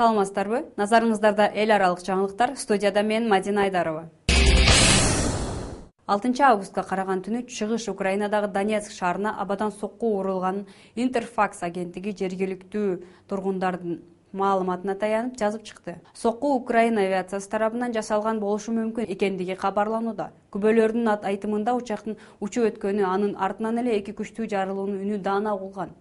Саламатсыздарбы? Назарыңыздарда эл аралык жаңылыктар, студияда мен Мадина Айдарова. 6 августка караган түнү чыгыш Украинадагы Донецк шаарына абадан сокку урулганын Интерфакс агенттиги жергиликтүү тургундардын маалыматына таянып жазып чыкты. Сокку Украина авиациясы тарабынан жасалган болушу мүмкүн экендиги кабарланууда. Күбөлөрдүн айтымында учактын учуп өткөнү, анын артынан эле эки күчтүү жарылуунун үнү даана угулган.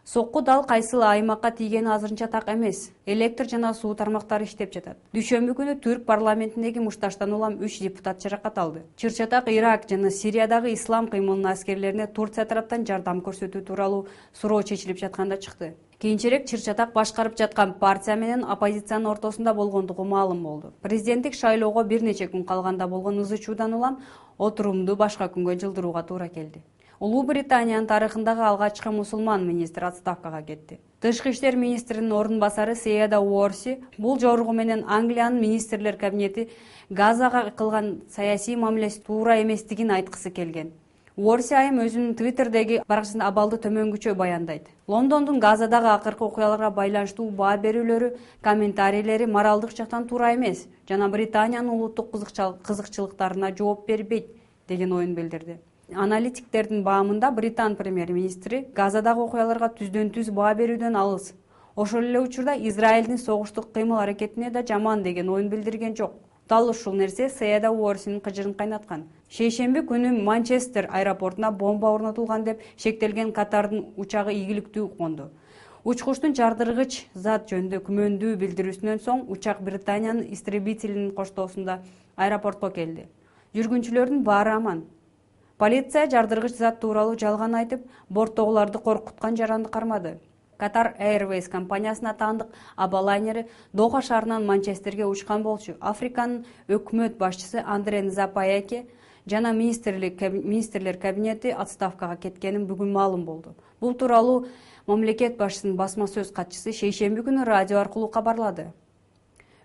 Сокку дал кайсыл аймакка тийгени азырынча так эмес. Электр жана суу тармактары иштеп жатат. Дүйшөмбү күнү Түрк парламентиндеги мушташтан улам 3 депутат жаракат алды. Чыр-чатак Ирак жана Сириядагы ислам кыймылынын аскерлерине Турция тараптан жардам көрсөтүү тууралуу суроо чечилип жатканда чыкты. Кийинчерээк чыр-чатак башкарып жаткан партия менен оппозициянын ортосунда болгондугу маалым болду. Президенттик шайлоого бир нече күн калганда болгон ызы-чуудан улам отурумду башка күнгө жылдырууга туура келди. Улуу Британиянын тарыхындагы алгачкы мусулман министр отставкага кетти. Тышкы иштер министринин ордун басары Сеяда Уорси бул жоругу менен Англиянын министрлер кабинети Газага кылган саясий мамилеси туура эместигин айткысы келген. Уорси айым өзүнүн Твиттердеги баракчасында абалды төмөнгүчө баяндайт. Лондондун Газадагы акыркы окуяларга байланыштуу баа берүүлөрү, комментарийлери моралдык жактан туура эмес жана Британиянын улуттук кызыкчылыктарына жооп бербейт деген оюн билдирди. Аналитиктердин баамында Британ премьер-министри Газадагы окуяларга түздөн-түз баа берүүдөн алыс. Ошол эле учурда Израилдин согуштук кыймыл аракетине да жаман деген оюн билдирген жок. Дал ушул нерсе Сеяда Уорсинин кыжырын кайнаткан. Шейшемби күнү Манчестер аэропортуна бомба орнотулган деп шектелген Катардын учагы ийгиликтүү конду. Учкучтун жардыргыч зат жөнүндө күмөндүү билдирүүсүнөн соң учак Британиянын истребителинин коштоосунда аэропортко келди. Жүргүнчүлөрдүн баары аман. Полиция жардыргыч зат тууралуу жалган айтып, борттогуларды коркуткан жаранды кармады. Qatar Airways компаниясына таандык абалайнери Доха шаарынан Манчестерге учкан болчу. Африканын өкмөт башчысы Андре Нзапаяке жана министрлер кабинети отставкага кеткенин бүгүн маалым болду. Бул тууралуу мамлекет башчысынын басма сөз катчысы шейшемби күнү радио аркылуу кабарлады.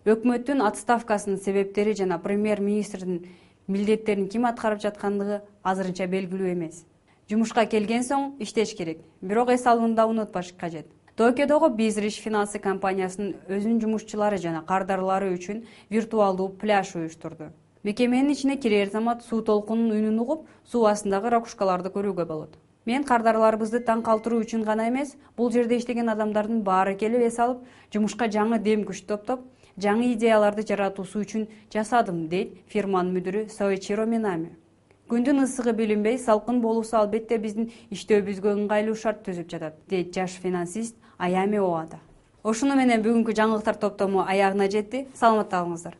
Өкмөттүн отставкасынын себептери жана премьер-министрдин милдеттерин ким аткарып жаткандыгы азырынча белгилүү эмес. Жумушка келген соң иштеш керек, бирок эс алуунда унутпаш кажет. Токиодогу Bizrich финансы компаниясынын өзүнүн жумушчулары жана кардарлары үчүн виртуалдуу пляж уюштурду. Мекеменин ичине кирер замат суу толкунунун үнүн угуп, суу астындагы ракушкаларды көрүүгө болот. Мен кардарларыбызды таң калтыруу үчүн гана эмес, бул жерде иштеген адамдардын баары келип эс алып, жумушка жаңы дем күч топтоп, жаңы идеяларды жаратуусу үчүн жасадым, дейт фирманын мүдүрү Соичиро Минами. Күндүн ысыгы билинбей, салкын болуусу албетте биздин иштөөбүзгө ыңгайлуу шарт түзүп жатат, дейт жаш финансист Аями Оада. Ошону менен бүгүнкү жаңылыктар топтому аягына жетти. Саламатта калыңыздар.